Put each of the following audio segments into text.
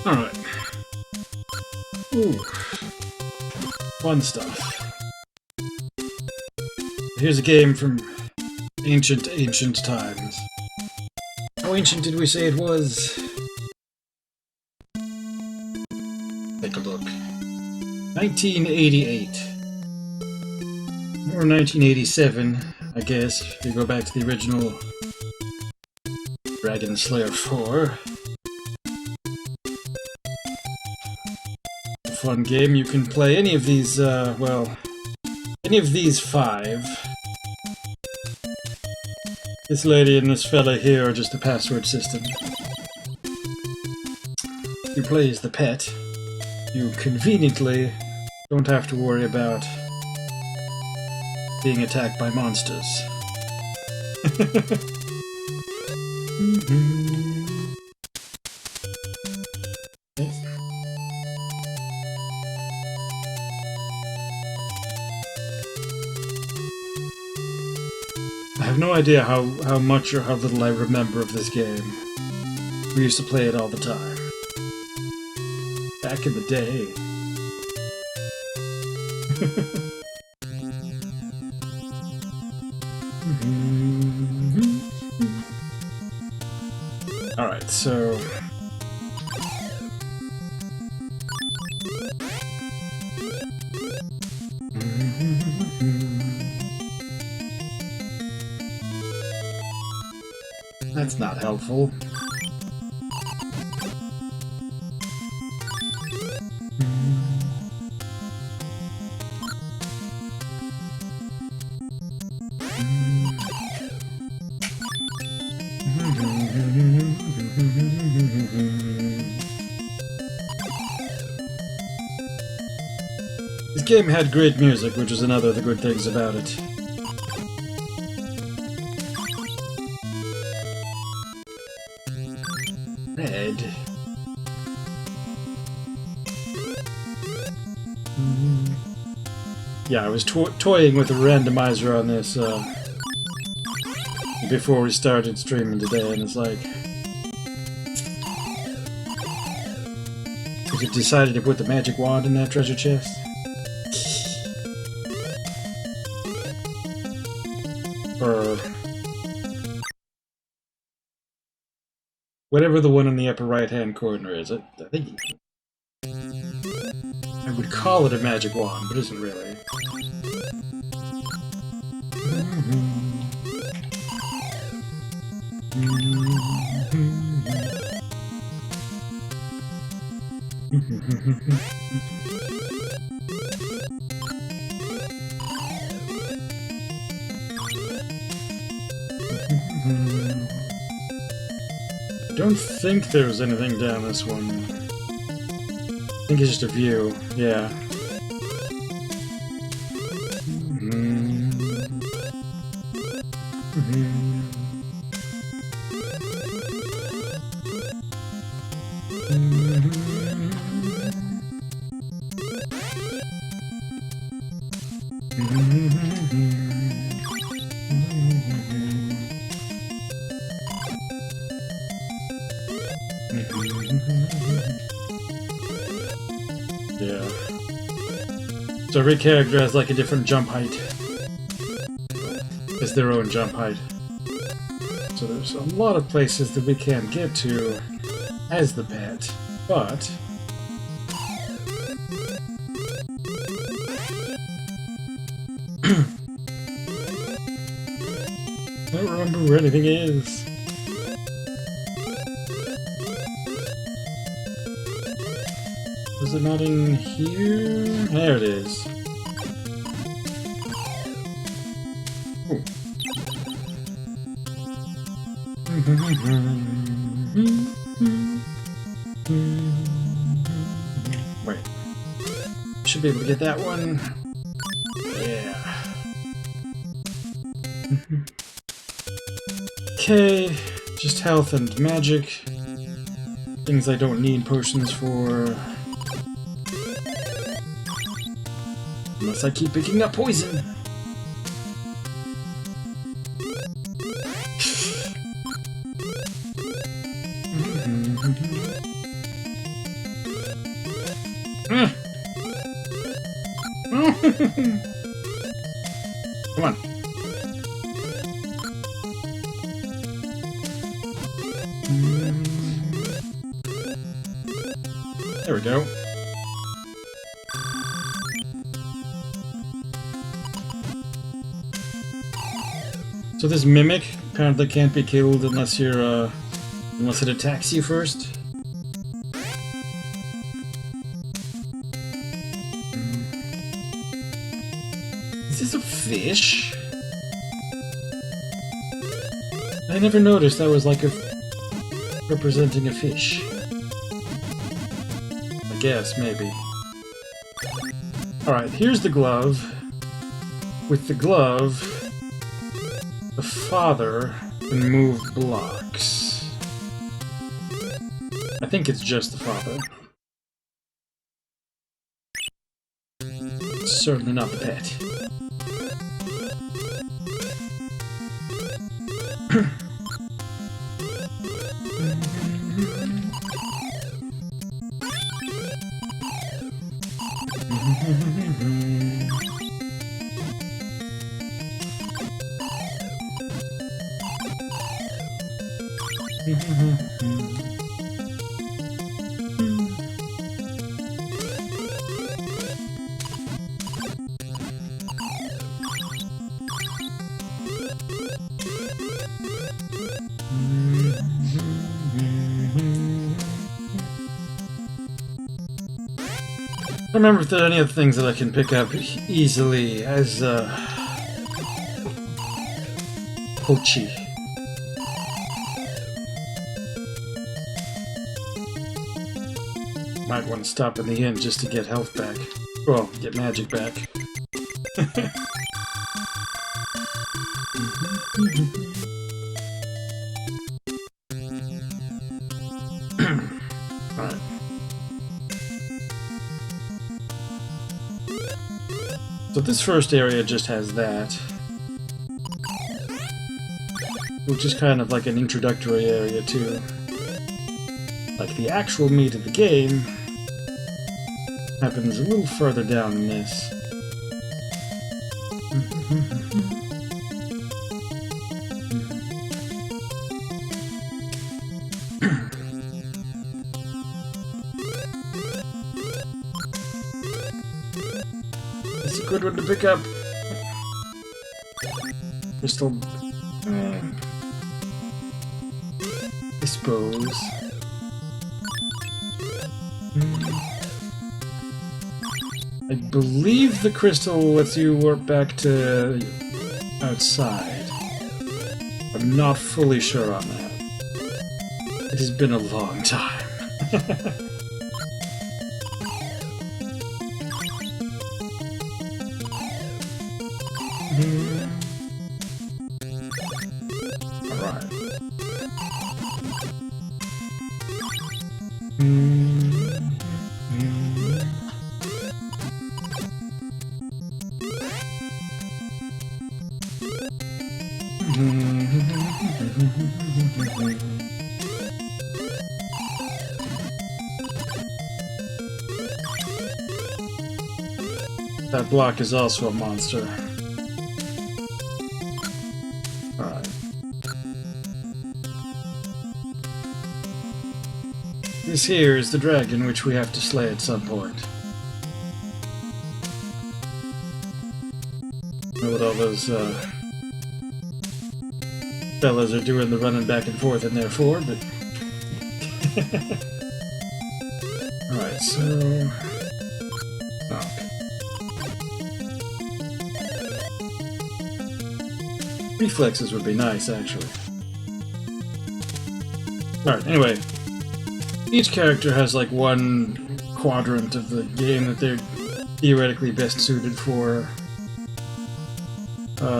Alright. Ooh. Fun stuff. Here's a game from ancient times. How ancient did we say it was? Take a look. 1988. Or 1987, I guess, if you go back to the original Dragon Slayer 4. A fun game. You can play any of these, well, any of these 5. This lady and this fella here are just a password system. You play as the pet. You conveniently don't have to worry about being attacked by monsters. I have no idea how much or how little I remember of this game. We used to play it all the time. Back in the day. Alright, so... That's not helpful. This game had great music, which is another of the good things about it. Red. Yeah, I was toying with a randomizer on this before we started streaming today, and it's like... Because it decided to put the magic wand in that treasure chest. Or... whatever the one in the upper right-hand corner is. I think... I would call it a magic wand, but it isn't really. I don't think there's anything down this one. I think it's just a view, yeah. Yeah. So every character has like a different jump height. It's their own jump height. So there's a lot of places that we can't get to as the pet, but... I don't remember where anything is. Was it not in here? There it is. Ooh. Wait. Should be able to get that one. Yeah. Okay. Just health and magic. Things I don't need potions for. Unless I keep picking up poison. Come on. There we go. So this mimic apparently can't be killed unless you're, unless it attacks you first. Is this a fish? I never noticed that was like a representing a fish. I guess, maybe. Alright, here's the glove. With the glove, the father can move blocks. I think it's just the father. Certainly not the pet. I don't remember if there are any other things that I can pick up easily as Pochi. Might want to stop in the inn just to get health back. Well, get magic back. Alright. So this first area just has that. Which is kind of like an introductory area too. Like the actual meat of the game happens a little further down than this. It's a good one to pick up. Crystal. I suppose. I believe the crystal lets you warp back to outside. I'm not fully sure on that. It has been a long time. Alright. That block is also a monster. Alright. This here is the dragon which we have to slay at some point. I don't know what all those fellas are doing the running back and forth in there for, but... Alright, so... Oh. Reflexes would be nice, actually. Alright, anyway. Each character has like one quadrant of the game that they're theoretically best suited for.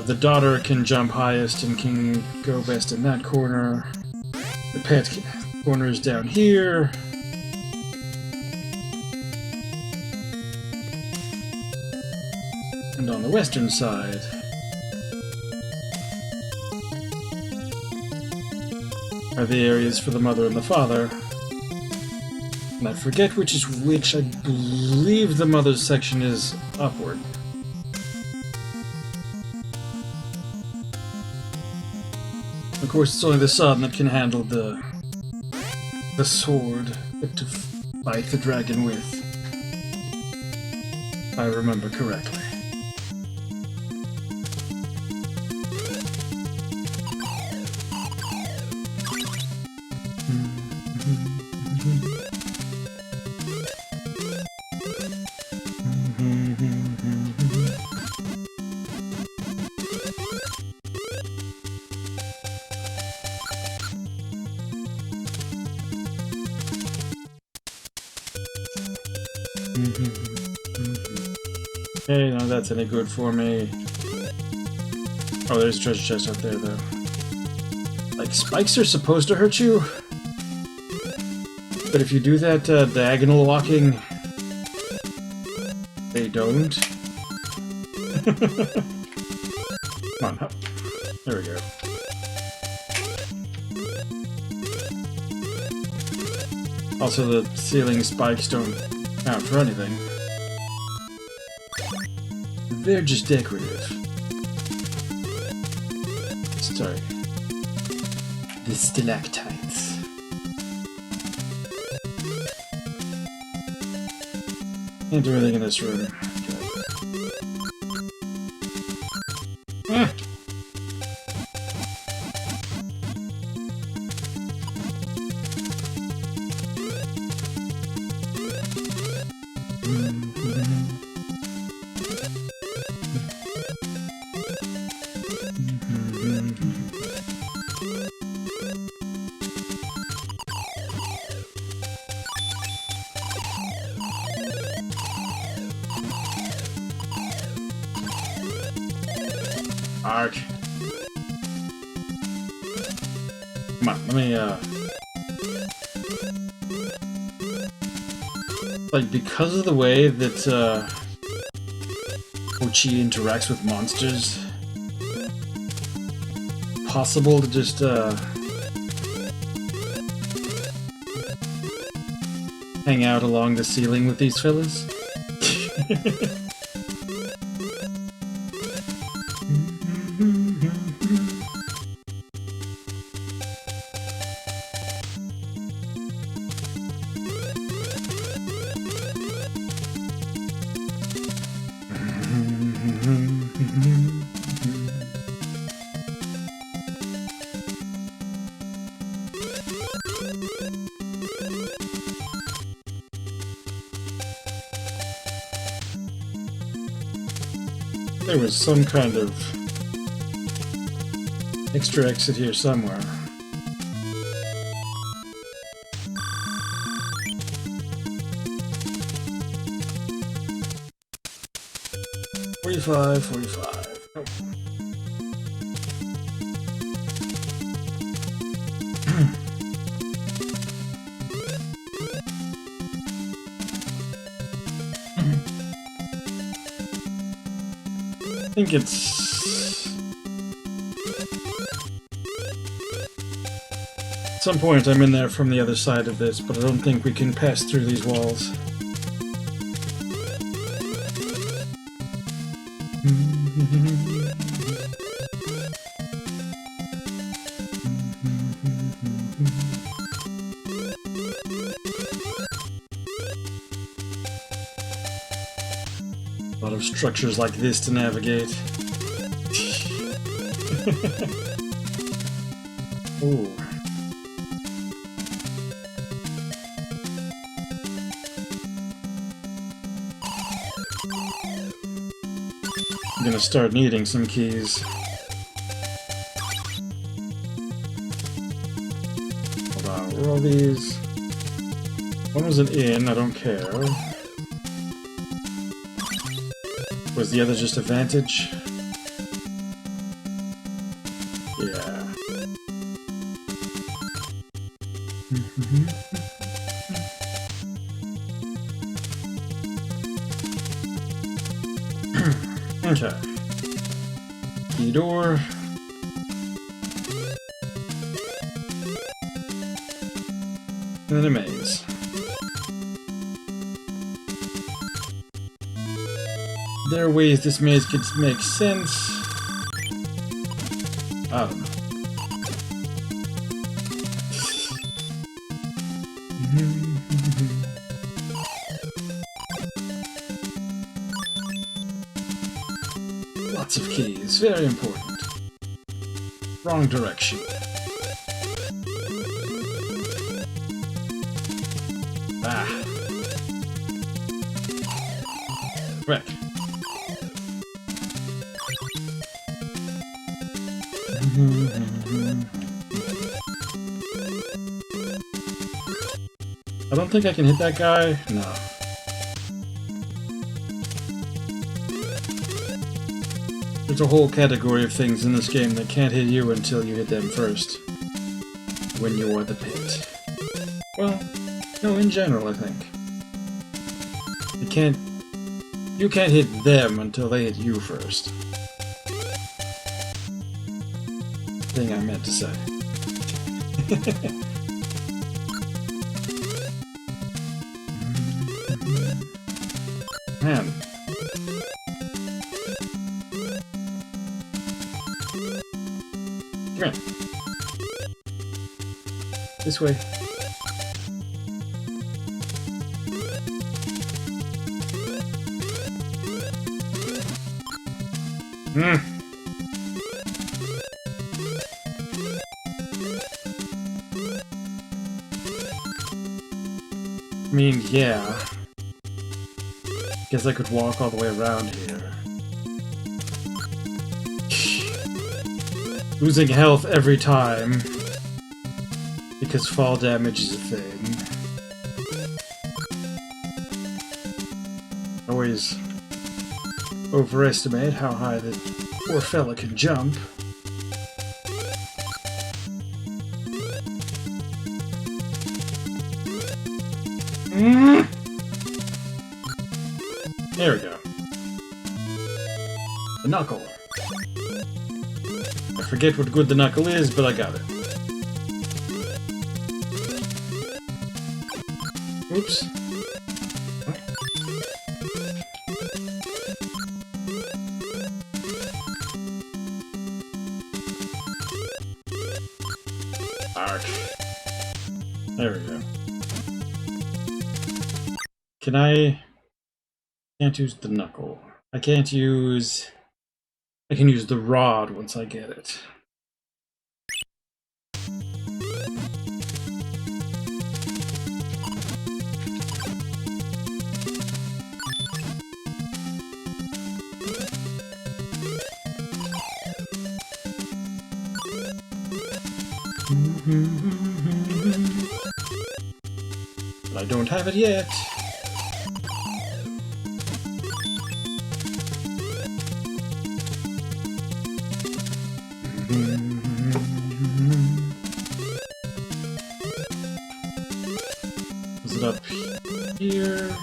The daughter can jump highest and can go best in that corner. The pet corner is down here. And on the western side are the areas for the mother and the father. And I forget which is which. I believe the mother's section is upward. Of course, it's only the son that can handle the sword to fight the dragon with. If I remember correctly. Hey, no, that's any good for me. Oh, there's a treasure chest out there, though. Like, spikes are supposed to hurt you, but if you do that diagonal walking, they don't. Come on, up. There we go. Also, the ceiling spikes don't count for anything. They're just decorative. Sorry. The stalactites. Can't do anything in this room. Okay. Ah. Ark. Come on, let me, like, because of the way that, Pochi interacts with monsters, possible to just, hang out along the ceiling with these fellas? There was some kind of extra exit here somewhere. $45. Oh. I think it's... At some point I'm in there from the other side of this, but I don't think we can pass through these walls. A lot of structures like this to navigate. Ooh. I'm gonna start needing some keys. Hold on, where are all these? One was an inn, I don't care. Was the other just a vantage? Yeah. Okay. Key door. And then a maze. There are ways this maze could make sense. I don't know. Lots of keys, very important. Wrong direction. Ah. Wreck. I don't think I can hit that guy. No. There's a whole category of things in this game that can't hit you until you hit them first. When you are the pit. Well, no, in general, I think. You can't hit them until they hit you first. Thing I meant to say. Man. Come here. This way. I mean, yeah. Guess I could walk all the way around here. Losing health every time. Because fall damage is a thing. Always overestimate how high the poor fella can jump. There we go. The knuckle. I forget what good the knuckle is, but I got it. Oops. Ark. There we go. Can I... Can't use the knuckle. I can use the rod once I get it. But I don't have it yet. Is it up here?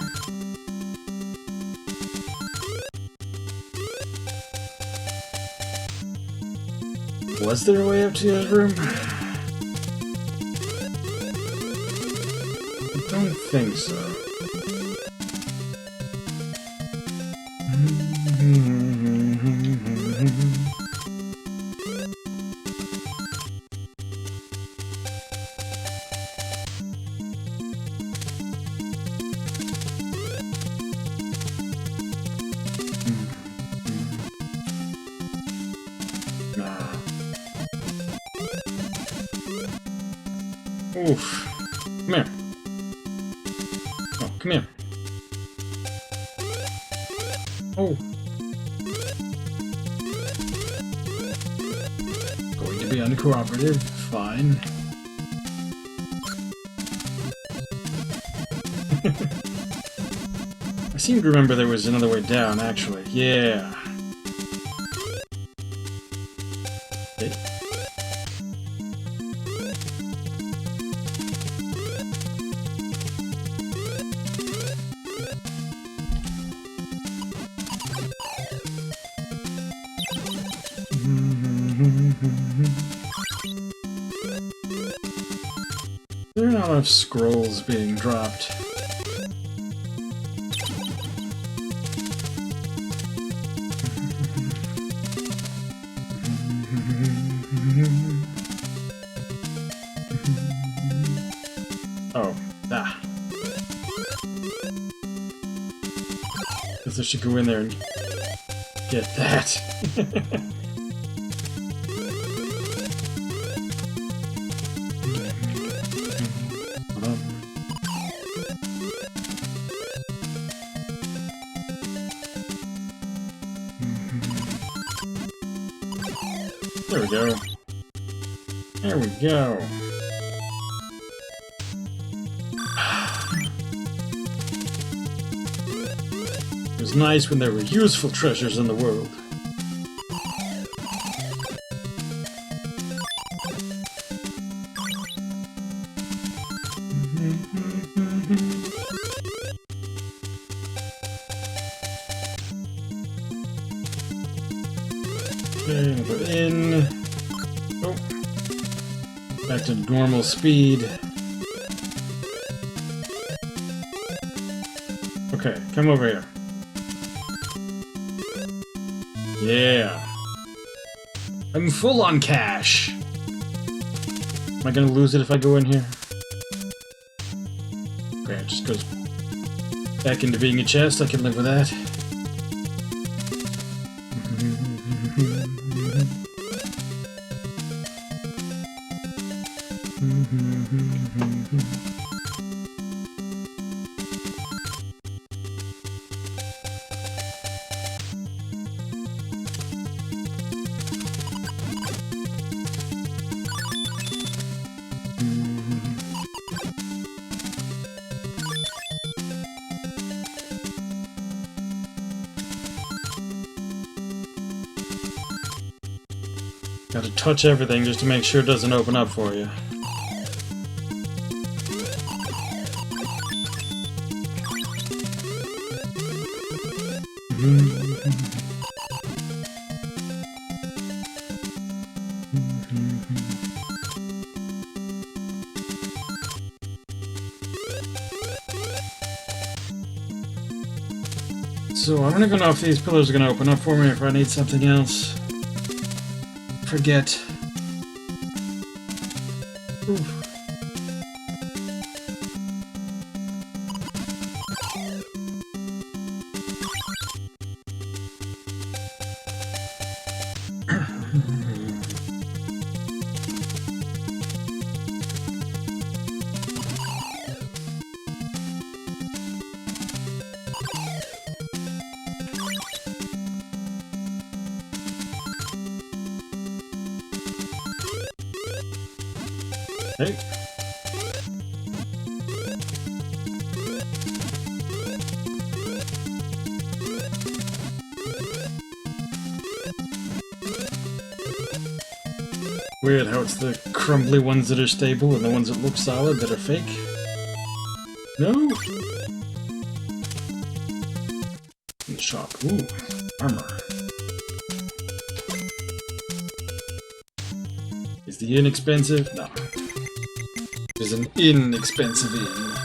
Was there a way up to the other room? I don't think so. Oof. Come here. Oh, come here. Oh. Going to be uncooperative. Fine. I seem to remember there was another way down, actually. Yeah. Okay. There are not enough scrolls being dropped. Oh, ah. Guess I should go in there and get that. There we go. There we go. It was nice when there were useful treasures in the world. Okay, another in. Oh. Back to normal speed. Okay, come over here. Yeah. I'm full on cash. Am I gonna lose it if I go in here? Okay, it just goes back into being a chest. I can live with that. Gotta touch everything just to make sure it doesn't open up for you. So I don't even know if these pillars are gonna open up for me, if I need something else. Forget. Oof. Hey. Weird how it's the crumbly ones that are stable and the ones that look solid that are fake. No? In the shop. Ooh, armor. Is the inn expensive? No. There's an inexpensive inn.